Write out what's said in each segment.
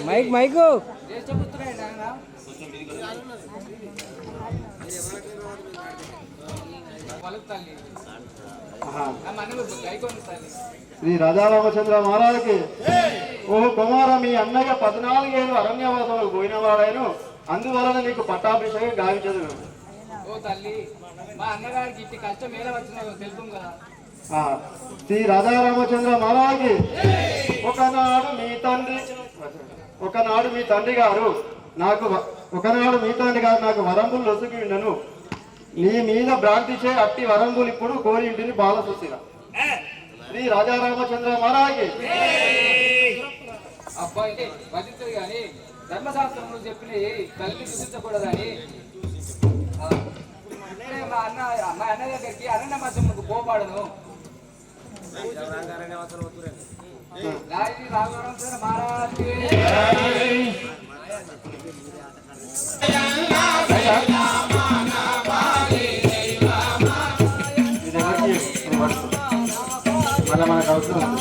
Mic mic Shri రాజారామచంద్ర మహారాజుకి ఓహో కుమార, మీ అన్నయ్య 14 ఏళ్ళు అరణ్యవాసంలో పోయినవాడాను, అందువలన నీకు పట్టాభిషేకం గావించదు. ఓ తల్లి, మా అన్నగారికి ఇట్టి కష్టం ఎలా వచ్చినాయో తెలుసు కదా. శ్రీ రాజారామచంద్ర మహారాజుకి ఒకనాడు మీ తండ్రి గారు నాకు వరంబులు లొసుకి ఉండను. నీ మీద భ్రాంతిచే అట్టి వరంబులు ఇప్పుడు కోరింటిని బాలసుశీల. శ్రీ రాజారామచంద్ర మహారాజుకి అబ్బాయి వదిలించదు కానీ ధర్మశాస్త్రంలో చెప్పిన కలిపి చూపించకూడదని మా అన్న దగ్గరికి అరణ్య మధ్యముకు పోపాడను. మహారాజ్ మళ్ళీ మనకు అవసరం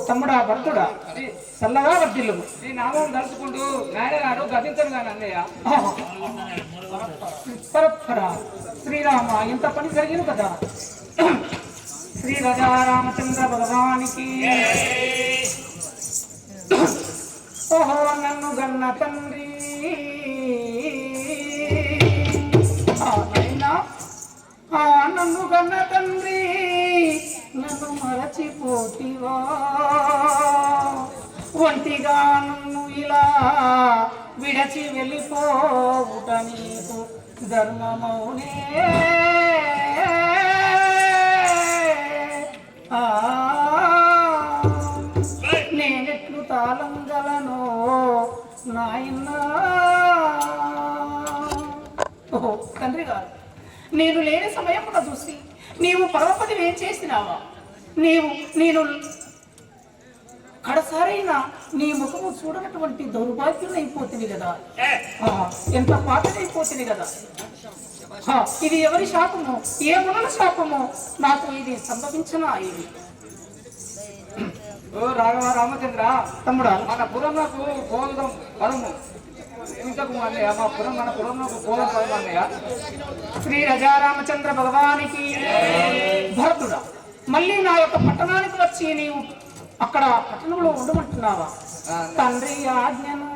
తమ్ముడా భర్తుడా చల్లగా వర్తిల్లు. నీ నామం తలుచుకుంటూ నాయనగాడు గతించడు కానీ అన్నయ్య. శ్రీరామ, ఇంత పని జరిగింది కదా. శ్రీ రాజారామచంద్ర భగవానికి ఓహో నన్ను గన్న తండ్రి, నన్ను గన్న తండ్రి నన్ను మరచిపోతివా, ఒంటిగా నన్ను ఇలా విడచి వెళ్ళిపోవుట నీకు ధర్మమౌనే. నేనెట్లు తాళంగలను నాయనా. ఓహో తండ్రి గారు, నేను లేని సమయమున చూసి నీవు పరమపది ఏం చేసినావా? నేను కడసారైనా నీ ముఖము చూడనటువంటి దౌర్భాగ్యం అయిపోతుంది కదా. ఎంత పాటలైపోతుంది కదా. ఇది ఎవరి శాపము, ఏ మునుల శాపము? నాకు ఇది సంభవించనా? ఇది ఓ రాఘవ రామచంద్ర తమ్ముడా, మన పురంకు పోదాం పరము. ఇంతకు అన్నయ్య మన పురంకు పోదాం పరము అన్నయ్య. శ్రీ రాజారామచంద్ర భగవానికి భరతుడా, మళ్ళీ నా యొక్క పట్టణానికి వచ్చి నీవు అక్కడ పట్టణంలో ఉండమంటున్నావా? తండ్రి ఆజ్ఞను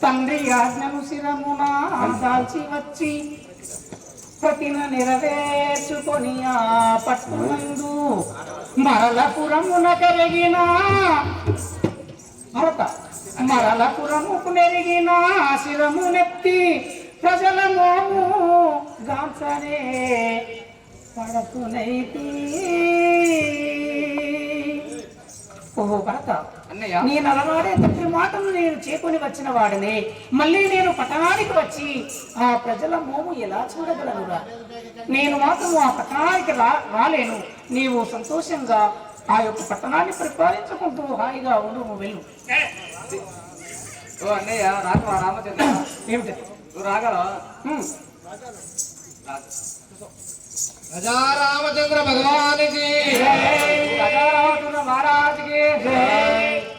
తండ్రి ఆజ్ఞను శిరమున దాల్చి వచ్చి ప్రతిన నెరవేర్చుకొని ఆ పట్టునందు మరలపురమున కరిగిన భరత మరలపురముకు నెరిగిన శిరము నెత్తి ప్రజల మోము గాంచనే పడతునైతి. ఓహో భరత, అన్నయ్య నేను అలవాడే తండ్రి మాటలు నేను చేకొని వచ్చిన వాడిని మళ్ళీ నేను పట్టణానికి వచ్చి ఆ ప్రజల మోము ఎలా చూడగలనురా? నేను మాత్రం ఆ పట్టణానికి రాలేను. నీవు సంతోషంగా ఆ యొక్క పట్టణాన్ని పరిపాలించుకుంటూ హాయిగా ఉండు, నువ్వు వెళ్ళు. ఓ అన్నయ్య రాఘవ రామచంద్ర, ఏమిటి నువ్వు రాగలవా? राजा रामचंद्र भगवान की राजा रामचंद्र महाराज की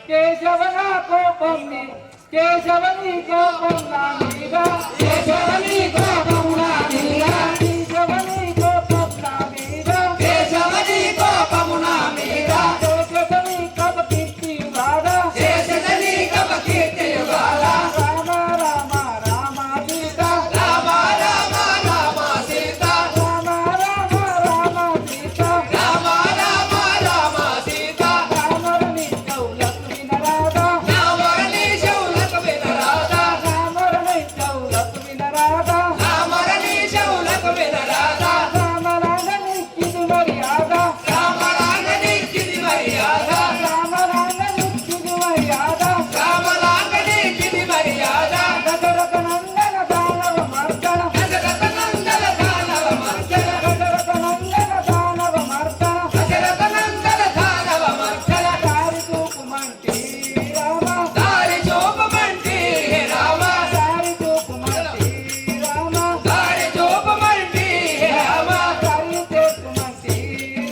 केशवना को पन्नी केशवनी को पन्ना मीरा केशवनी को पन्ना मीरा केशवनी को पन्ना मीरा केशवनी को पन्ना मीरा केशवनी कब कीर्ति वादा केशवनी कब कीर्ति वादा राम राम राम सीता राम राम राम सीता राम राम राम सीता राम राम राम सीता रामरनी चौलक विनरादा रामरनी चौलक विनरादा रामरनी चौलक विनरादा रामरनी चौलक विनरादा रामरांगनी किदी मर्यादा रामरांगनी किदी मर्यादा रामरांगनी किदी मर्यादा रामरांगनी किदी मर्यादा दशरथ नंदन दानव मर्दन दशरथ नंदन दानव मर्दन दशरथ नंदन दानव मर्दन दशरथ नंदन दानव मर्दन दारि चूपमंटी राम दारि चूपमंटी राम दारि चूपमंटी राम दारि चूपमंटी राम दारि चूपमंटी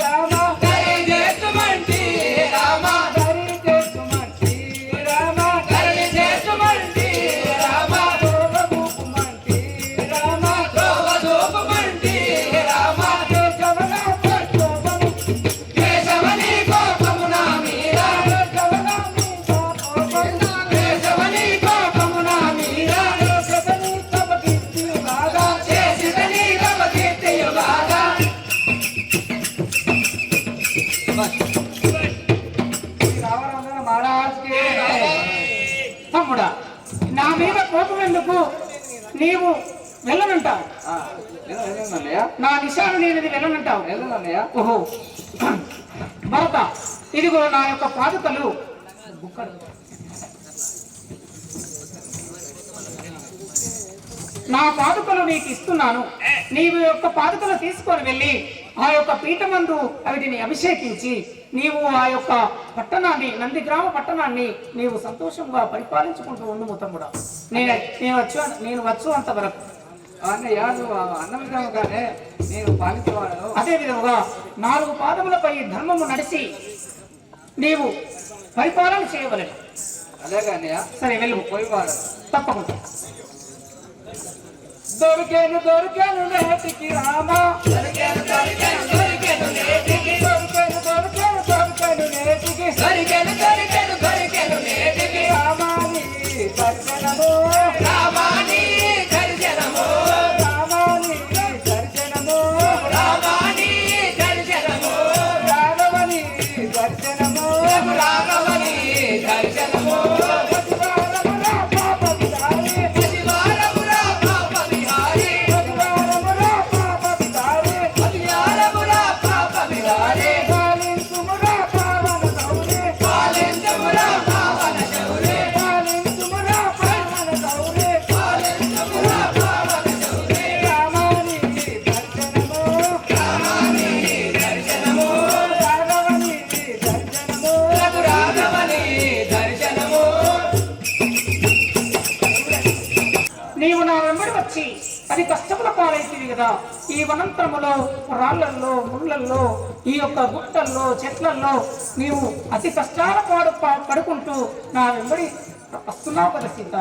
राम दारि चूपमंटी राम दारि चूपमंटी राम दारि चूपमंटी राम दोग चूपमंटी राम दोग चूपमंटी राम केशवना कोपमनी केशवनी कोपमुना मीरा केशवनी कोपमुना केशवनी कोपमुना मीरा केशवनी कब कीर्ति युगादा केशवनी कब कीर्ति युगादा రామరాజు మహారాజ్కి తమ్ముడా, నా మీద కోపం ఎందుకు? నీవు వెళ్ళనంటావు, అన్నయ్య నా నిశాను నేనది వెళ్ళనంటావు. అన్నయ్య ఓహో భరత, ఇదిగో నా యొక్క పాదుకలు. నా పాదుకలు నీకు ఇస్తున్నాను. నీవు యొక్క పాదుకలు తీసుకొని వెళ్ళి ఆ యొక్క పీఠమందు వీటిని అభిషేకించి నీవు ఆ యొక్క పట్టణాన్ని, నందిగ్రామ పట్టణాన్ని నీవు సంతోషంగా పరిపాలించుకుంటూ ఉండు తమ్ముడా. నేను వచ్చు అంతవరకు. అన్నయ్య నువ్వు అన్నం విధముగానే నేను పాలించేవాడను. అదే విధముగా 4 పాదములపై ధర్మము నడిచి నీవు పరిపాలన చేయవలెను. అలాగే అన్నయ్య, సరే వెళ్ళు, పోయివాడు తప్పకుండా. దొరికేను దొరికేను నేటికి రామ దొరికేను దొరికేను దొరికేను నేటికి దొరికేను దొరికేను దొరికేను నేటికి దొరికేను దొరికేను దొరికేను నేటికి రామాని దర్శనము రామాని దర్శనము రామాని దర్శనము రామాని దర్శనము రాఘవని దర్శనము రాఘవని దర్శనము నీవు నా వెంబడి వచ్చి అది కష్టముల పాలైతివి కదా. ఈ వనంతరములో, రాళ్లల్లో, ముళ్ళల్లో, ఈ యొక్క గుట్టల్లో, చెట్లల్లో నీవు అతి కష్టాల పడుకుంటూ నా వెంబడి వస్తున్నావు కదా సీత.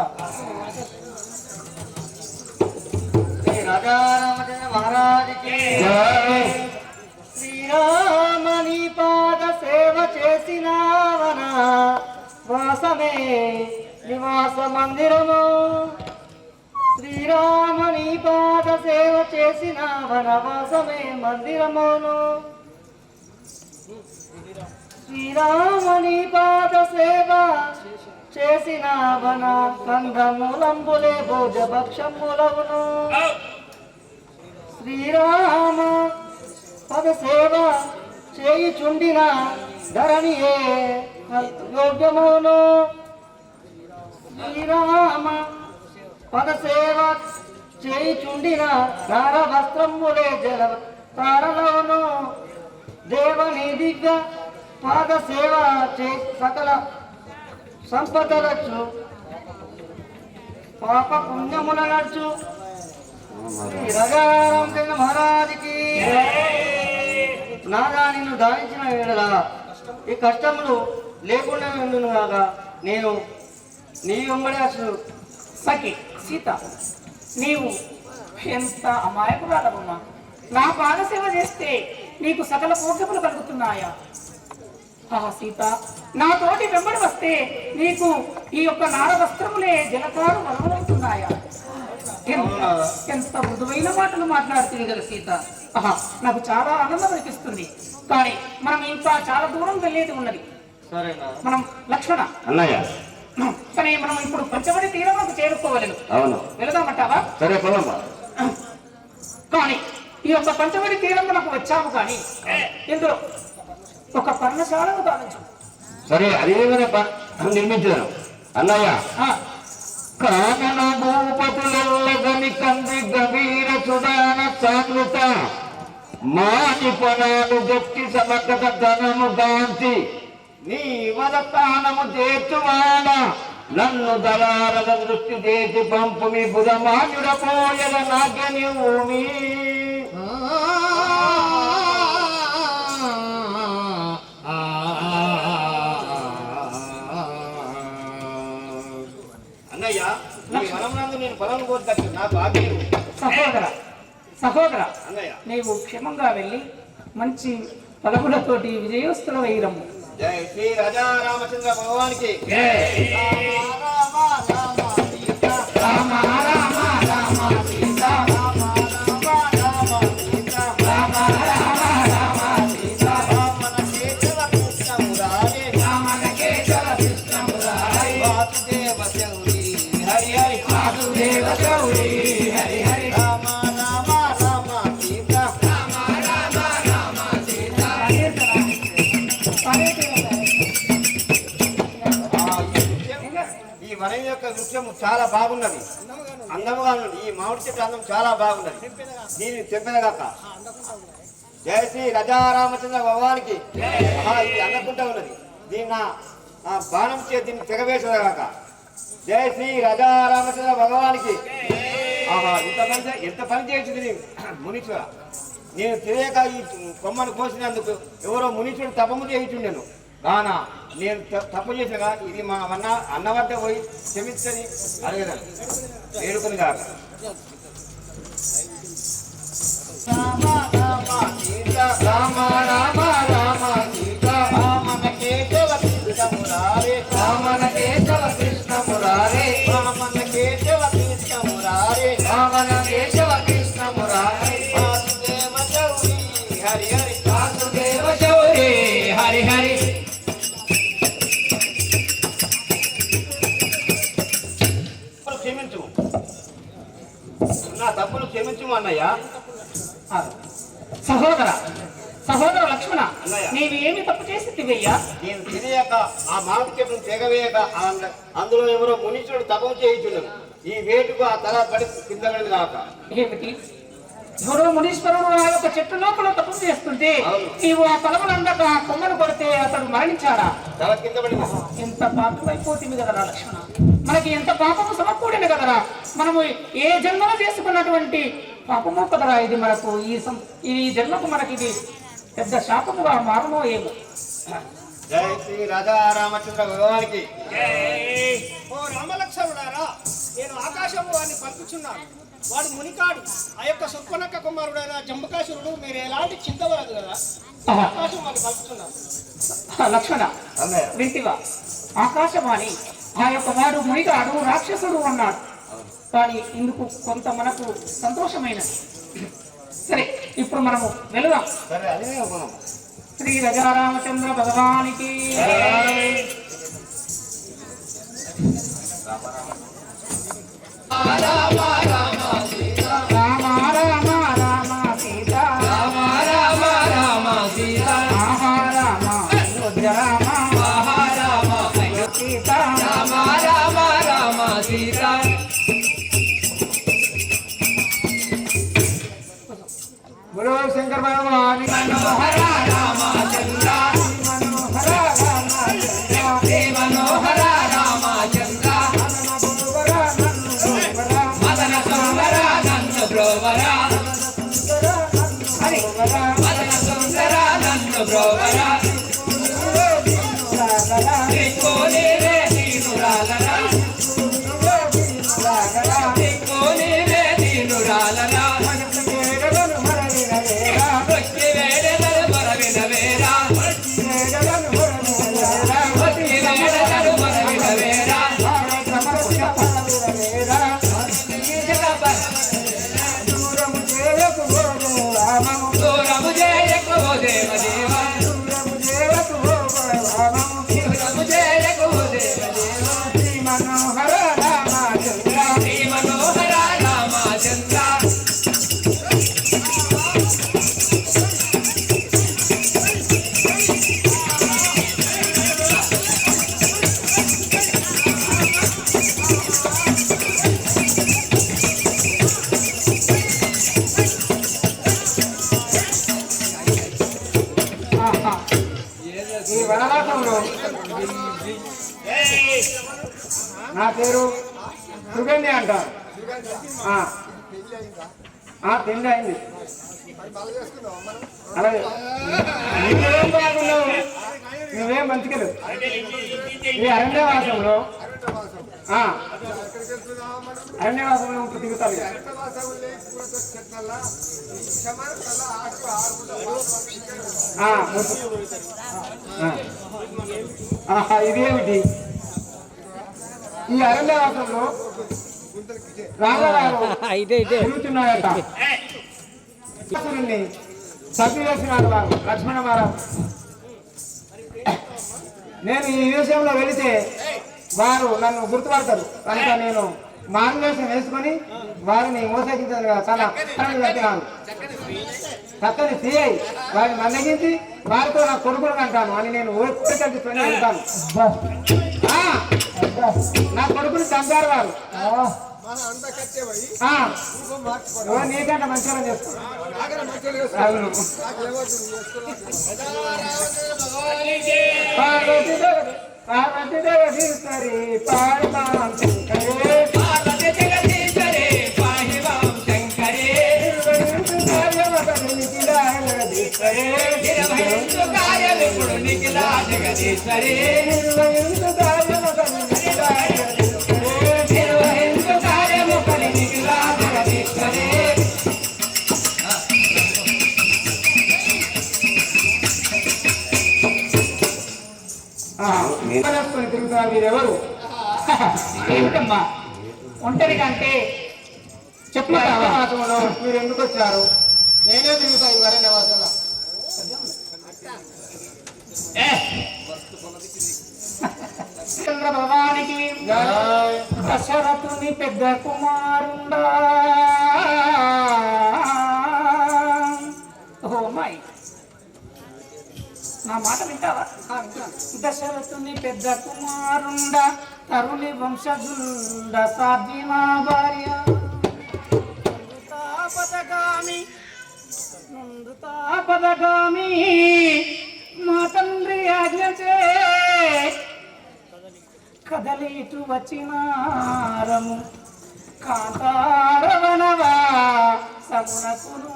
రాజా రామచంద్ర మహారాజుకి శ్రీరామని పాద సేవ చేసినావన వాసమే నివ నివాస మందిరము శ్రీరామని పాద సేవ చేసిన వనవాసమే మందిరమును శ్రీరామని పాద సేవ చేసిన వన కందమూలంబులే భోజభక్షములవును శ్రీరామ పద సేవ చేయుచుండిన ధరణియే యోగ్యమును శ్రీరామ పద సేవ చేయుచుండిన నార వస్త్రములే జల తారలోను దేవని దివ్య పాద సేవ చే సకల సంపదలచ్చు పాప పుణ్యముల నడుచు శ్రీ రామచంద్ర మహారాజుకి నాగా నిన్ను దానించిన వేళ ఈ కష్టములు లేకుండా ఉండును కాగా నేను నీ వెంబడి అసలు సఖి సీత, నీవు ఎంత అమాయకురాలమ్మా. నా పాదసేవ చేస్తే నీకు సకల భోగ్యములు కలుగుతున్నాయా? సీత, నా తోటి వెంబడి వస్తే నీకు ఈ యొక్క నార వస్త్రములే జలకారు వలవలవుతున్నాయా? ఎంత మృదువైన మాటలు మాట్లాడుతుంది కదా సీత. నాకు చాలా ఆనందం అనిపిస్తుంది. కానీ మనం ఇంకా చాలా దూరం వెళ్ళేది ఉన్నది. మనం లక్ష్మణ అన్నయ్య, కానీ మనం ఇప్పుడు పంచవటి తీరంలోకి చేరుకోవలేదు. అవును, వెళదామంటావా? సరే పొలమ్మా. కానీ ఈ యొక్క పంచవటి తీరంలోకి వచ్చాము, కానీ ఇందులో ఒక పర్ణశాలను భావించు. సరే, అదేమైనా నిర్మించదాను అన్నయ్య. కానన భూపతులెల్లగని కంది గభీర సుడాన సామృత మానిపనాలు గట్టి సమకత ధనము గాంతి నీ వదతానము చేర్చువాడ నన్ను దళారద దృష్టి చేసి పంపు మీ బుధమాన్యుడ పోయల నాగ్యని భూమి. అన్నయ్య, నీ వనమునందు నేను పొలం కోరుతాను. నా భాగ్యం. సహోదర, అన్నయ్య, నీవు క్షేమంగా వెళ్ళి మంచి పలుకులతోటి విజయోత్సవ వైరము. జై శ్రీ రాజా రామచంద్ర భగవానికి. ఈ వనం యొక్క వృక్షము చాలా బాగున్నది, అందముగా ఉన్నది. ఈ మామిడి చెట్టు అందం చాలా బాగున్నది. దీన్ని తెంపెదగాక. జయ శ్రీ రాజా రామచంద్ర భగవానికి. ఇది అందకుండా ఉన్నది. దీన్ని నా బాణం చే దీన్ని తెగవేసేదగాక. జయ శ్రీ రాజా రామచంద్ర భగవానికి. ఎంత పని చేసింది మునీశ్వర. నేను తెలియక ఈ కొమ్మను కోసినందుకు ఎవరో మునీశ్వరుడు తపము చేయించుండెను. కానా నేను తప్పు చేసినగా ఇది మా అన్న వద్ద పోయి క్షమించని అడగదాను, వేడుకొని కాక. రామ రామ సీత రామ రామ రామ సీత రామన కేశవ కృష్ణ మురారే రామన కేశవ కృష్ణ మురారే రామన కేశవ కృష్ణ మురారే రామన కేశవ కృష్ణ మురారే వాసుదేవ చౌరి హరి హరి వాసుదేవ చౌరి హరి హరి. క్షమించు, నా తప్పులు క్షమించు అన్నయ్య. సహోదర లక్ష్మణ, నీవు ఏమి తప్పు చేసివయ్యా? నేను తెలియక ఆ మామిడి చెట్టును తెగవేయక అందులో ఎవరో మునీశ్వరుడు తపం చేయించున్నాను. ఈ వేటుకు ఆ తల పడి కింద కాక. ఏమిటి? ఎవరో మునీశ్వరుడు ఆ యొక్క చెట్టు లోపల తపం చేస్తుంటే నీవు ఆ తలములందక కొమ్మను కొడితే అతడు మరణించాడా? తల కింద పడి. ఎంత పాపమైపోతుంది కదరా లక్ష్మణ. మనకి ఎంత పాపము సమకూడింది కదరా. మనము ఏ జన్మలో చేసుకున్నటువంటి పాపము కదరా ఇది. మనకు ఈ జన్మకు మనకి ఇది పెద్ద శాపముగా మారమో ఏమో. జై శ్రీ రాజా రామచంద్ర భగవానికి. ఓ రామలక్ష్మణులారా, నేను ఆకాశము వారిని పంపుచున్నాను. వాడు మునికాడు. ఆ యొక్క సుప్పనక్క కుమారుడైన జంబకాసురుడు. మీరు ఎలాంటి చింతవరదు కదా. ఆకాశం వారిని పంపుతున్నాను. లక్ష్మణ, వింటివా? ఆకాశవాణి ఆ యొక్క వాడు మునిగాడు రాక్షసుడు అన్నాడు. కానీ ఇందుకు కొంత మనకు సంతోషమైన. సరే, ఇప్పుడు మనము వెళదాం. సరే అదే మనం శ్రీ రజారామచంద్ర భగవానికి రామ రామ రామ సీత రామ రామ రామ సీత రామ రామ రామ సీత రామ రామ రామ సీత. बोलो शंकर भगवान मनोहर रामचंद्र मनोहर रामचंद्र मनोहर रामचंद्र मदन सुंदर नंद ब्रोवर हरि मदन सुंदर नंद ब्रोवर कोने रे दीनुरालना कोने रे दीनुरालना मनोहर रामचंद्र मनोहर रामचंद्र ఈ వనవాసంలో నా పేరు సుగంధి అంటారు. పెళ్ళి అయింది. అలాగే నువ్వేం బాగున్నావు, నువ్వేం మంచిగా లేవు. ఈ అరణ్యవాసంలో అరణ్యవాసంలో ఇప్పుడు తిరుగుతారు. ఇదేమిటి? ఈ అరణ్యవాసంలో రామగారు తిరుగుతున్నాడట. చంపివేసినాడు వారు లక్ష్మణ మహారాజు. నేను ఈ విషయంలో వెళితే వారు నన్ను గుర్తుపడతారు కనుక నేను మారువేషం వేసుకొని వారిని మోసగించాను. చాలా కట్టినాను. చక్కని సిఐ వారిని మందగించి వారితో నా కొడుకులు అంటాను అని నేను ఊరికల్పించుకొని వెళ్తాను. నా కొడుకుని చంపారు వారు. నీకంటే మంచిగా చేస్తాను. పార్వతి జగదీశ్వరి పార్వతాం శంకరే పార్వతి జగదీశ్వరి పాహివాం శంకరే జగదీశ్వరి తిరుగుతున్నారు. మీరెవరు? ఏమిటమ్మా ఒంటరి కంటే చెప్పాలో మీరు ఎందుకు వచ్చారు? నేనే తిరుగుతా ఈ వరే నివాసంలో. చంద్ర భగవానికి దశరథుని పెద్ద కుమారుండా. ఓ మై నా మాట వింటావా? దశరథుని పెద్ద కుమారుండా తరుణి వంశజుండ సాధ్వి మా భార్య పదగామి మా తండ్రి ఆజ్ఞచే కదలి ఇటు వచ్చినారము కాంతారవనవా సమునకును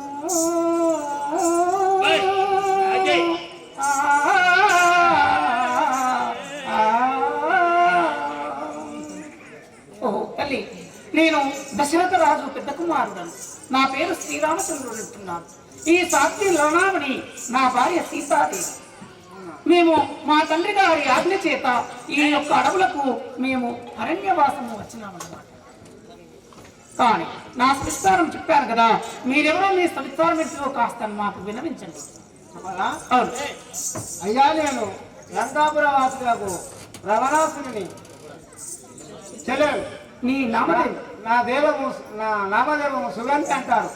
తల్లి, నేను దశరథ రాజు పెద్ద కుమారుడను. నా పేరు శ్రీరామచంద్రుడు అంటున్నాను. ఈ సాక్షి లోనామణి నా భార్య సీతాదేవి. మేము మా తండ్రి గారి ఆజ్ఞ చేత ఈ యొక్క అడవులకు మేము అరణ్యవాసము వచ్చినామన్నమాట. కానీ నా సవిస్తారం చెప్పాను కదా, మీరెవరో మీ సవిస్తారం ఎట్లో కాస్త మాకు వినవించండి. అవును అయ్యా, నేను లంకాపుర వాసులకు రవణాసుని చెల్లెలు. నీ నామదేవి నా నామదేవము సుగంధి అంటారు.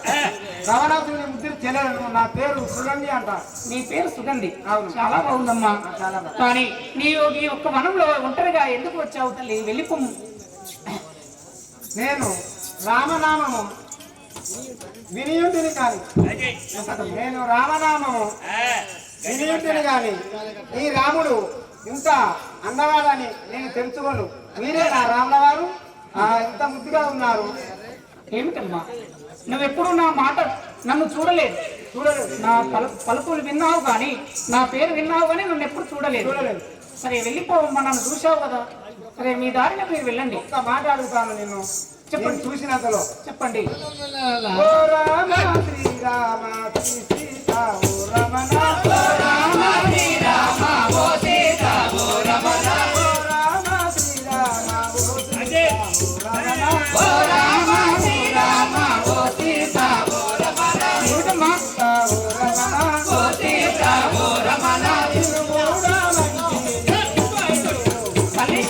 రవణాసుని ముద్దురు చెల్లెలు. నా పేరు సుగంధి అంటారు. నీ పేరు సుగంధి. అవును. చాలా బాగుందమ్మా. చాలా బాగుంది. కానీ నీవు ఈ ఒక్క వనంలో ఒంటరిగా ఎందుకు వచ్చావు తల్లి? వెళ్ళిపోము. నేను రామనామము వినియుంటిని కాని నేను రామనామము వినియుంటిని కాని ఈ రాముడు ఇంత అందగాడని నేను తెలుసుకోను. మీరే నా రాముల వారు ఇంత ముద్దుగా ఉన్నారు. ఏమిటమ్మా, నువ్వెప్పుడు నా మాట నన్ను చూడలేదు. నా పలుకులు విన్నావు కానీ, నా పేరు విన్నావు కానీ నన్ను ఎప్పుడు చూడలేదు. సరే వెళ్ళిపోవమ్మా, నన్ను చూసావు కదా. సరే మీ దారిన మీరు వెళ్ళండి. ఒక్క మాట అడుగుతాను నేను, చెప్పండి. చూసినంతలో చెప్పండి. ఓ రామ శ్రీరామ శ్రీ సీత ఓ రమణ, ఓ రామ శ్రీరామ ఓ సీత ఓ రమణ, ఓ రామ శ్రీరామ ఓ సీత ఓ రమణ, ఓ రామ శ్రీరామ ఓ సీత ఓ రమణ, ఏమిటమ్మా? ఓ రమణ ఓ సీత ఓ రమణ, తల్లి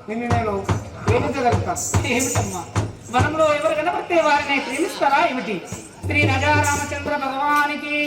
నిన్ను నేను ప్రేమించగలుగుతాను. ఏమిటమ్మా, వనంలో ఎవరు కనబడితే వారిని ప్రేమిస్తారా ఏమిటి? శ్రీ రామచంద్ర భగవానికి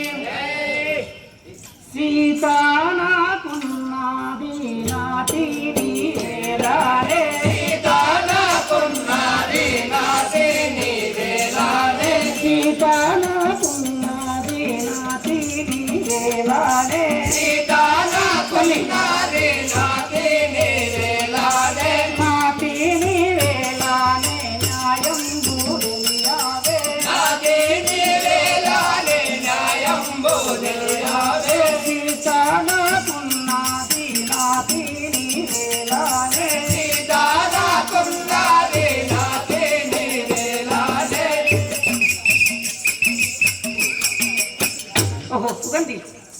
సీతా నాకున్నది నాటి నీవేలాలే, సీతా నాకున్నది నాటి నీవేలాలే, సీతా నాకున్నది నాటి నీవేలాలే, సీతా నాకున్నది నాటి నీవేలాలే, నాటి నీవేలాలే న్యాయం బూడియావే, నాటి నీవేలాలే న్యాయం బూడియావే, సీతా నాకున్నది నాటి నీవేలాలే, సీతా నాకున్నది నాటి నీవేలాలే. ఓహో సుగంధి,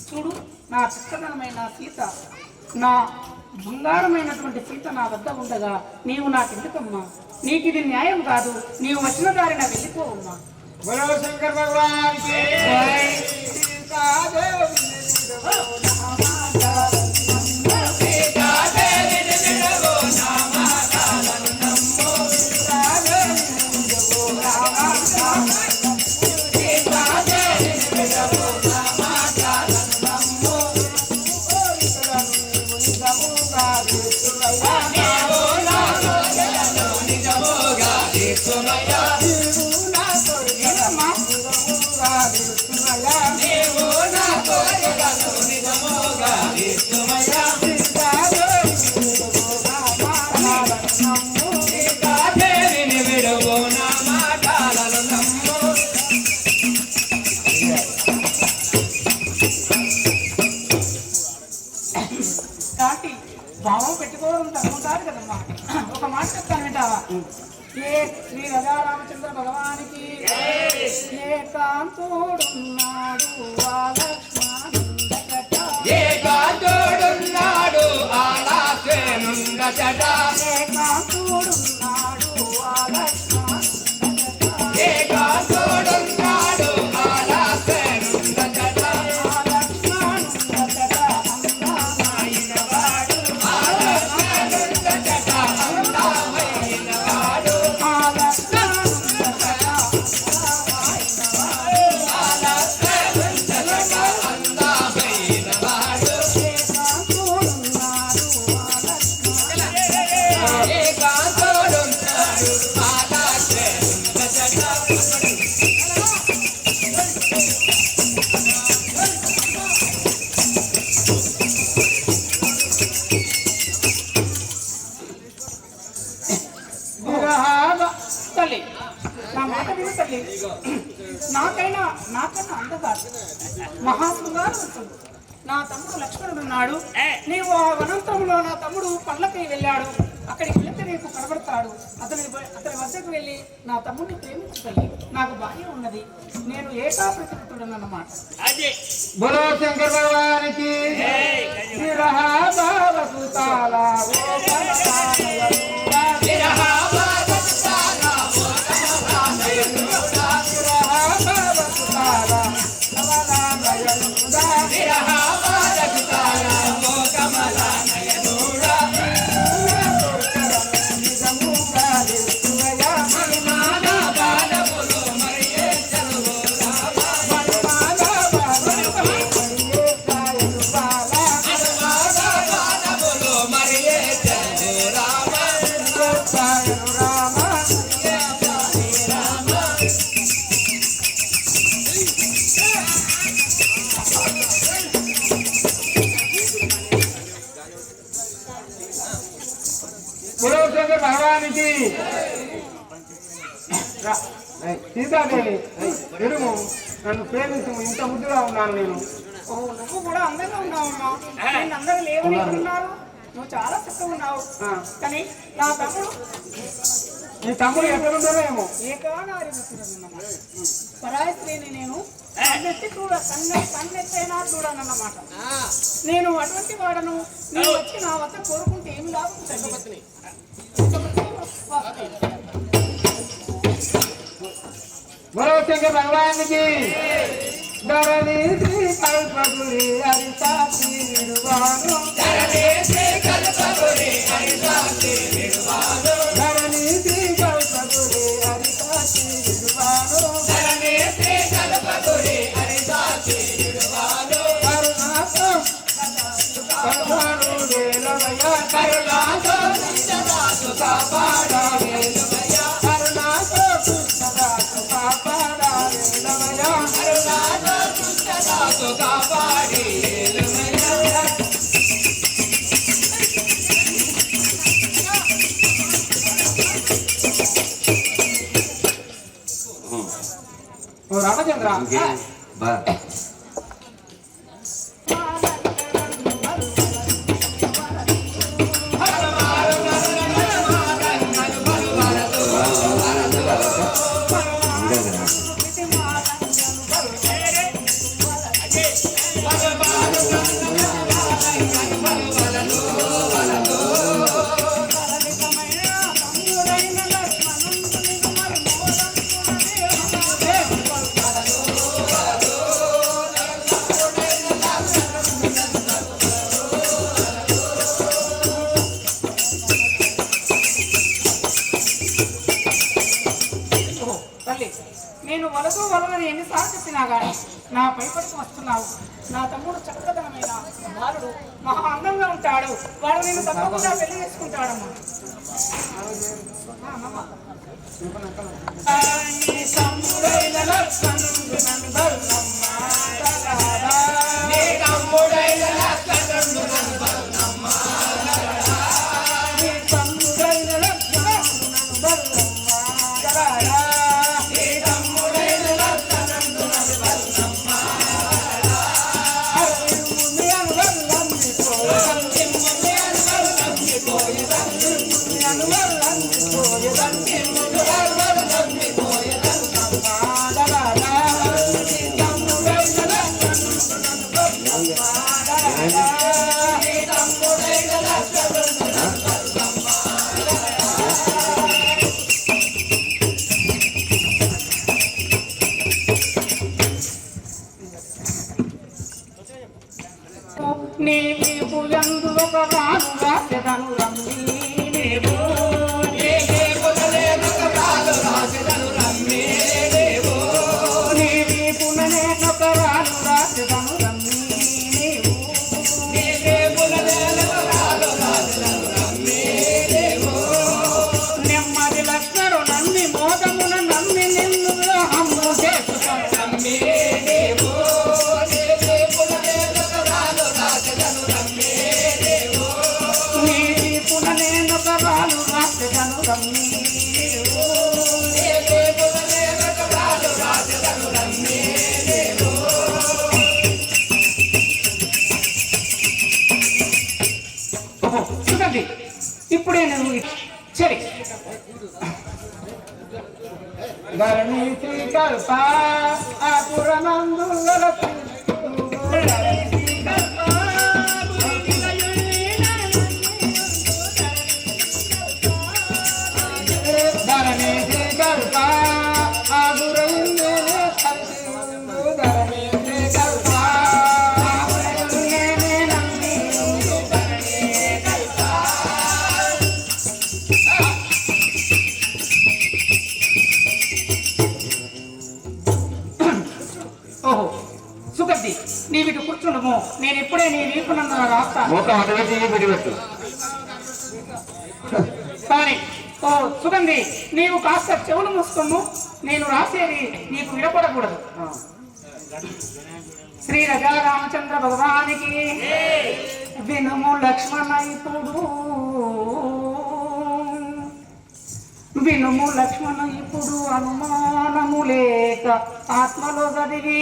చూడు నా చక్కదనమైన సీత, నా బంగారమైనటువంటి సీత నా వద్ద ఉండగా నీవు నాకెందుకమ్మా? నీకు ఇది న్యాయం కాదు. నీవు వచ్చిన దారిన వెళ్ళిపోవమ్మా. బోలో శంకర్ భగవాన్ కి జై. సీతాదేవి కాబట్టి భావం పెట్టుకోవడం తక్కువ కాదు కదమ్మా. ఒక మాట చెప్తాను వింటావా? ఏ శ్రీ రామచంద్ర భగవానికి ఏకాంతుడున్నాడు ఆ లక్ష్మణుండకట, ఏకాంతుడున్నాడు ఆలాసేనుండచట, ఏకాంతుడున్నాడు ఆ లక్ష్మణుండకట, ఏకాంతుడున్నాడు ఆలాసేనుండచట, ఆ లక్ష్మణుండకట అందమైన వాడు, ఆలాసేనుండచట అందమైన వాడు, ఆ లక్ష్మణుండకట ఆలాసేనుండచట అందమైన వాడు, ఏకాంతుడున్నాడు ఆ లక్ష్మణుండకట. నా మాట విను తల్లి. నాకన్నా అందగాడు మహాశృంగారవంతుడు నా తమ్ముడు లక్ష్మణుడు ఉన్నాడు. నీవు ఆ వనంతరంలో నా తమ్ముడు పళ్ళకై వెళ్ళాడు. అక్కడికి వెళ్తే నీకు కనబడతాడు. అతని వద్దకు వెళ్ళి నా తమ్ముడిని ప్రేమించు తల్లి. నాకు భార్య ఉన్నది. నేను ఏకాప్రతిపుతుడనన్నమాట. బోలో శంకర్ భగవానికి విరహ భావ సుతాల ఓ కమలానయనుడా, విరహ భావ సుతాల ఓ కమలానయనుడా, విరహ భావ సుతాల కమలానయనుడా, విరహ భావ సుతాల ఓ కమలానయనుడా, నిజముగా తెలుసువయ్యా మహిమాన బాలములు మరియే చలువురా, మహిమాన బాలములు మరియే చాయలు బాల, మహిమాన బాలములు మరియే చలువురా, మరియే చాయలు రామ, మరియే చాయలు రామ. బోలో శంకర్ భగవానికి సీతాదేవి ఎరుము నన్ను ప్రేమించు. ఇంత ముద్దుగా ఉన్నాను నేను. ఓ నువ్వు కూడా అందంగా ఉన్నావమ్మా. నేను అందరూ లేవని ఉన్నారు. నువ్వు చాలా చక్కగా ఉన్నావు. కానీ నా తమ్ముడు నీ తమ్ముడు ఎక్కడున్నారో ఏమో. ఏకానారి మిత్రుడన్నమాట. పరాయి స్త్రీని నేను కన్నెత్తైనా చూడనన్నమాట. నేను అటువంటి వాడను. నేను వచ్చి నా వద్ద కోరుకుంటే ఏమి లాభం తల్లి? బోలో శంకర్ భగవానికి ధరణి శ్రీ కల్పగురి హరిసాక్షి విడువాను, ధరణి శ్రీ కల్పగురి హరిసాక్షి విడువాను, ధరణి శ్రీ కల్పగురి హరిసాక్షి విడువాను, ధరణి శ్రీ కల్పగురి హరిసాక్షి విడువాను, కరుణాతో కరుణాను వేలవయ, కరుణాతో కృష్ణదాసు కాపాడా వేలవయ, కరుణాతో కృష్ణదాసు కాపాడా వేలవయ, కరుణాతో కృష్ణదాసు కాపాడి వేలవయ. ఓ రామచంద్ర తల్లి, నేను వలని ఎన్నిసార్లు చెప్పినా కానీ నా పైపడికి వస్తున్నావు. నా తమ్ముడు చక్కదనమైన బాలుడు, మహా అందంగా ఉంటాడు. వాడు నేను తప్పకుండా పెళ్లి చేసుకుంటాడమ్మా. నీవు ఎందు ఒక రానుగా చెదను రమ్మి, నీవు నీవుననే ఒక రానుగా చెదను రమ్మి, నెమ్మది లక్షణు నమ్మి మోదమున నమ్మి నిన్ను హమ్ము చేసుకొని రమ్మి, నీవు ధరణి శ్రీకల్ప ఆపురమందులపు ధరణి శ్రీకల్ప ఆపురంగే ధరణి శ్రీకల్ప ఓహో సుగంధి నీవిటు కూర్చుండము నేను ఇప్పుడే నీ వీపునందున రాస్తాను కానీ ఓ సుగంధి నీవు కాస్త చెవులు మూసుకోము నేను రాసేది నీకు విడపడకూడదు శ్రీ రజా రామచంద్ర భగవానికి వినుము లక్ష్మణ ఇప్పుడు వినుము లక్ష్మణ ఇప్పుడు అనుమానము లేక ఆత్మలో గదివి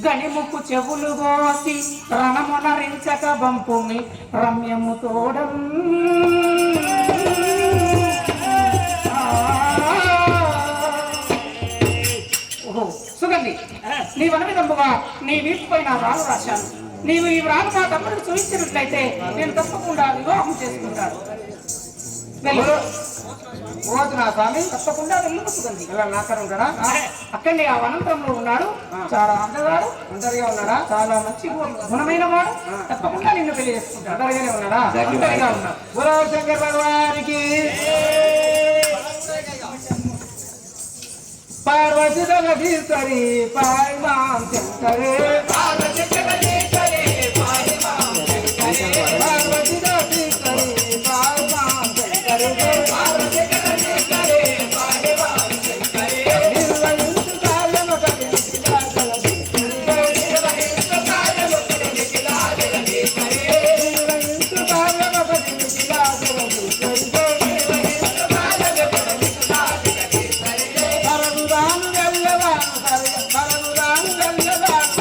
గణిముకు చెవులు గోసి రణమునరించక బంపుమి రమ్యము తోడం ఓహో సుగంధి నీ వనవిధంబుగా నీ వీపుపై నా రాళ్ళు రాశాను నీవు ఈ రాళ్ళు నా తమ్ముడికి చూపించినట్లయితే నేను తప్పకుండా వివాహం చేసుకుంటాను పోతున్నా స్వామి తప్పకుండా వెళ్ళను సుగంధి ఇలా నాకర ఉంటాడా అక్కడే ఆ వనంతంలో ఉన్నాడు చాలా అందగాడు ఒంటరిగా ఉన్నాడా చాలా మంచి గుణమైన వాడు తప్పకుండా నిన్ను పెళ్లి చేసుకుంటాడు ఒంటరిగానే ఉన్నాడా ఒంటరిగా ఉన్నాడు బులో శంకర్ భగవానికి పార్వతి జగదీశ్వరి పారిమాం శంకరే పార్వతి జగదీశ్వరి పారిమాం శంకరే పార్వతి జగదీశ్వరి పారిమాం శంకరే పార్వతి జగదీశ్వరి పారిమాం శంకరే నిర్వహించు కార్యము కదిలించి నిర్వహించు కార్యము కదిలించి నిర్వహించు కార్యము కదిలించి పరముదాను వెళ్ళవాను పరముదాను వెళ్ళవాను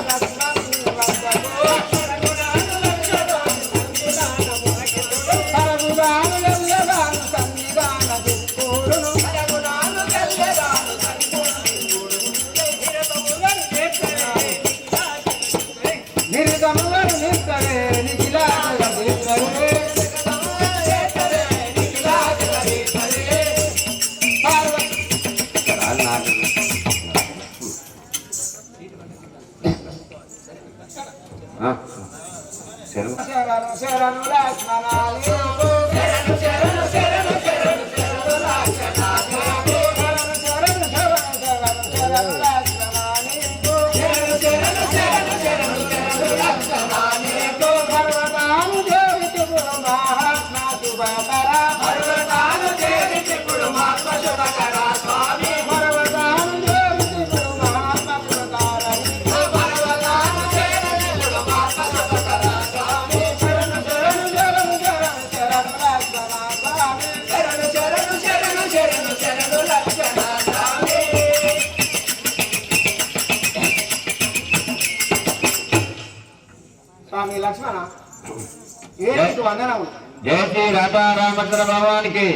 పరముదాను వెళ్ళవాను సంవిధాన దిక్కుడును నిరుగములను నిక్కరే నిఖిలాగ దిక్కరే పార్వతి శరణు శరణు లక్ష్మణాలి శరణు శరణు శరణు శరణు శరణు లక్ష్మణాలి శరణు శరణు శరణు శరణు లక్ష్మణాలి శరణు శరణు శరణు శరణు శరణు లక్ష్మణాలి పర్వతాను దేవితుడు మహాత్మా శుభకర పర్వతాను దేవితుడు మహాత్మా శుభకర స్వామి పర్వతాను దేవితుడు మహాత్మా శుభకర పర్వతాను దేవితుడు మహాత్మా శుభకర స్వామి శరణు శరణు శరణు శరణు శరణు లక్ష్మణ స్వామి శరణు శరణు శరణు శరణు శరణు లక్ష్మణ స్వామి స్వామి లక్ష్మణ ఏమిటి వందనము జయ శ్రీ రాధా రామచంద్ర భగవానికి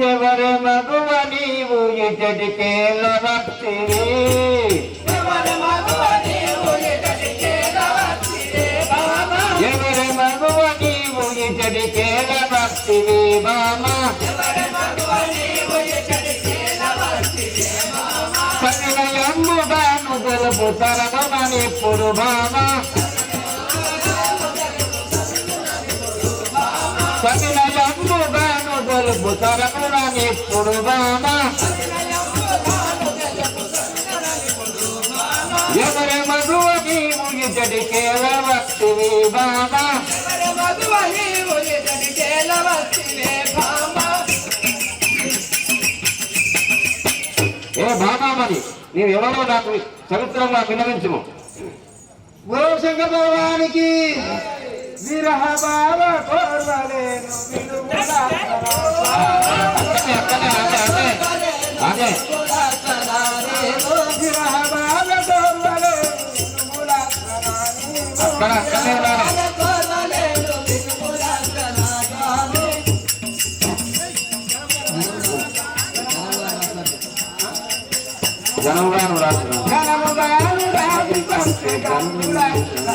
ఎవరి మగువ నీవు ఇచ్చటికేల భక్తివి ఎవరి మగువ నీవు ఇచ్చటికేల భక్తివి బామా పనిలయమ్ముగాను తెలుపు తరగమని ఇప్పుడు బామా పనిలయమ్ముగాను తెలుపు తరగమని ఇప్పుడు బామా ఎవరి మగువ నీవు ఇచ్చటికేల భక్తివి బామా ఏ బామా మరి నీవెవరో నాకు చరిత్రంగా విన్నవించుము బులో శంకర భగవానికి విరహ బాల కోర్వలేను వినుములా అదే విరహ బాల కోర్వలేను వినుములా అక్కడే ఉండాలి. ఘనముగాను రాజు ఘనముగాను రాజు పంపే గనురాముడు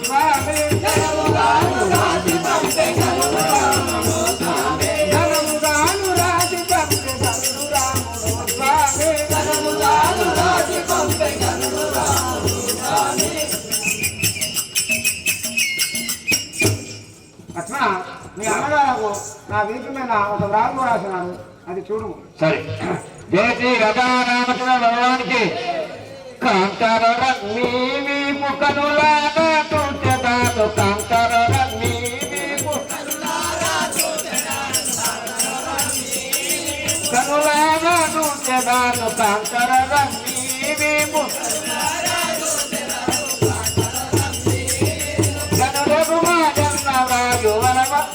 స్వామి ఘనముగాను రాజు పంపే గనురాముడు స్వామి ఘనముగాను రాజు పంపే గనురాముడు స్వామి ఘనముగాను రాజు పంపే గనురాముడు స్వామి. లక్ష్మణ, మీ అన్నగారు నా వీపు మీద ఒక వ్రాగు రాసినారు, అది చూడు. సరే. జయ శ్రీ రామచంద్ర భగవానికి కాంతార మీ వీపు కనులాగా చూచెదాను కాంతార మీ వీపు కనులాగా చూచెదాను కాంతార మీ వీపు గనులకు మా జన్మరాజు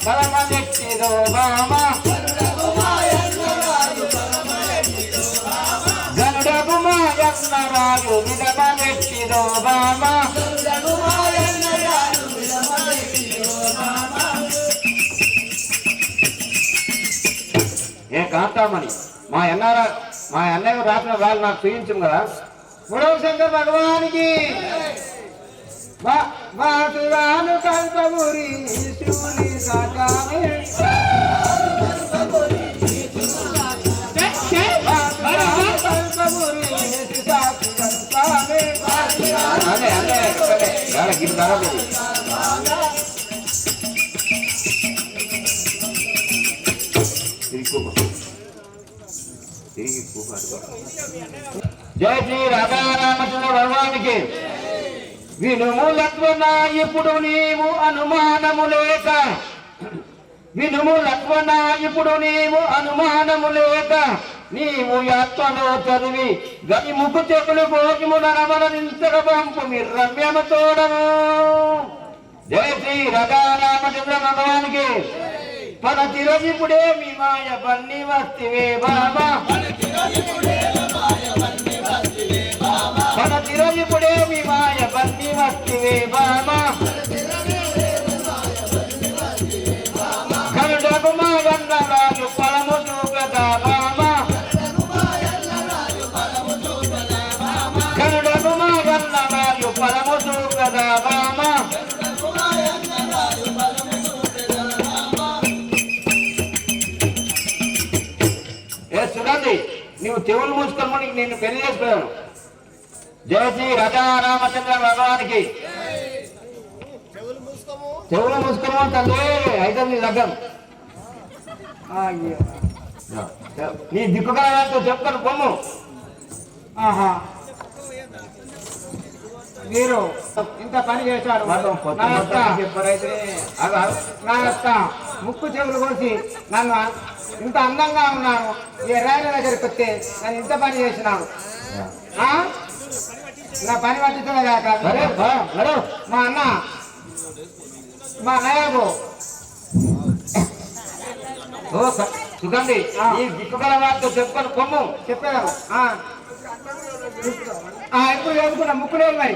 బలమనెక్కిదో బామ గనుడకు మా జన్మరాజు విలమనెక్కిదో బామ. ఏ కాంతామణి, మా అన్నయ్య రాసిన వాళ్ళు నాకు చూపించు కదా. గురవ శంకర్ భగవానికి వాసురాను కల్పగురి శివుని సాకామే కల్పగురి జయ శ్రీ రామచంద్ర భగవానికి వినుములత్వ నాయకుడు నీవు అనుమానము లేక ఇప్పుడు నీవు అనుమానము లేక నీవు యాత్రలో చదివి గని ముక్కు చెప్పులు భోజము నరమరించక పంపు నిర్రమ్యము తోడము. జయ శ్రీ రామచంద్ర భగవానికి పనతిరజిపుడే మీ మాయ పన్ని వస్తివే బాబా పనతిరజిపుడే మీ మాయ పన్ని వస్తివే బాబా గరుడకు మా గన్నరాజు ఫలము చూపదా బామా గరుడకు మా గన్నరాజు ఫలము చూపదా బామా. ఏ సుగంధి, నీవు చెవులు మూసుకొని నేను పెళ్లి చేసుకున్నాను. జయ శ్రీ రామచంద్ర భగవానికి చెవులు మూసుకోమో తల్లి అయితే నీ లగ్గం నీ దిక్కుగా చెప్తాను పొమ్ము. ఆహా, మీరు ఇంత పని చేశారు. నా యొక్క ముక్కు చెవులు కోసి నన్ను ఇంత అందంగా ఉన్నాను, ఈ రైలు దగ్గరికి వస్తే నన్ను ఇంత పని చేసినాను. నా పని పట్టించలే కాక మా అన్న మా అన్నయ్యకు సుగంధి ఈ దిక్కుగల వారితో చెప్పుకొని పొమ్ము. చెప్పాను ఎప్పుడు వేసుకున్నా, ముక్కు లేవు, మరి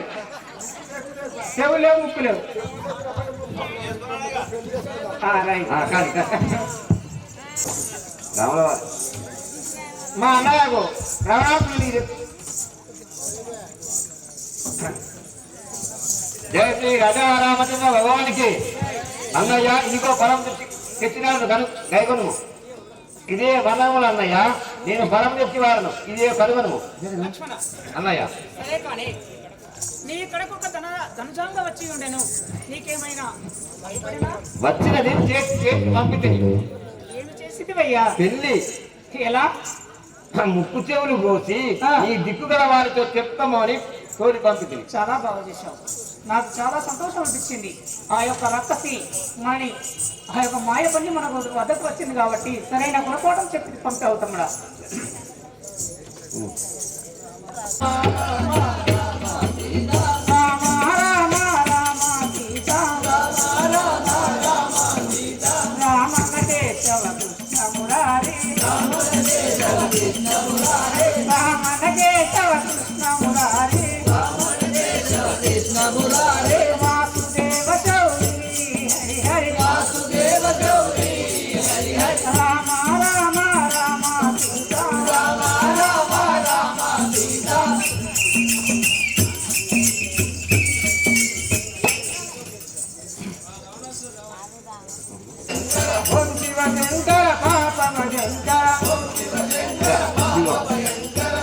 చెవులు లేవు, ముక్కు లేవు. మా అన్నయ్యకు రవణాపురి. జయ శ్రీ రామచంద్ర భగవానికి అన్నయ్య ఇదిగో ఫలం తెచ్చినాను గైకొను. ఇదే వనములు అన్నయ్య, నేను ఫలం తెచ్చి వాడను, ఇదే కలువను అన్నయ్య. సరే కానీ నీ ఇక్కడకు ఒక ధనజాంగ వచ్చి ఉండేను, నీకేమైనా వచ్చినది చేసి పంపితే ఏమి చేసిదివయ్యా? పెళ్లి. ఎలా? ముక్కు చెవులు కోసి ఈ దిక్కుగల వారితో చెప్తాము అని తోలి పంపితే. చాలా బాగా చేశావు, నాకు చాలా సంతోషం అనిపించింది. ఆ యొక్క రక్కసి మణి ఆ యొక్క మాయ పని మనకు వద్దకు వచ్చింది కాబట్టి సరైన గుణపాఠం చెప్పి పంపావు తమ్ముడా. వాసుదేవ చౌరి హరి హరి వాసుదేవ చౌరి హరి హరి రామ రామ రామ సీతా రామ రామ రామ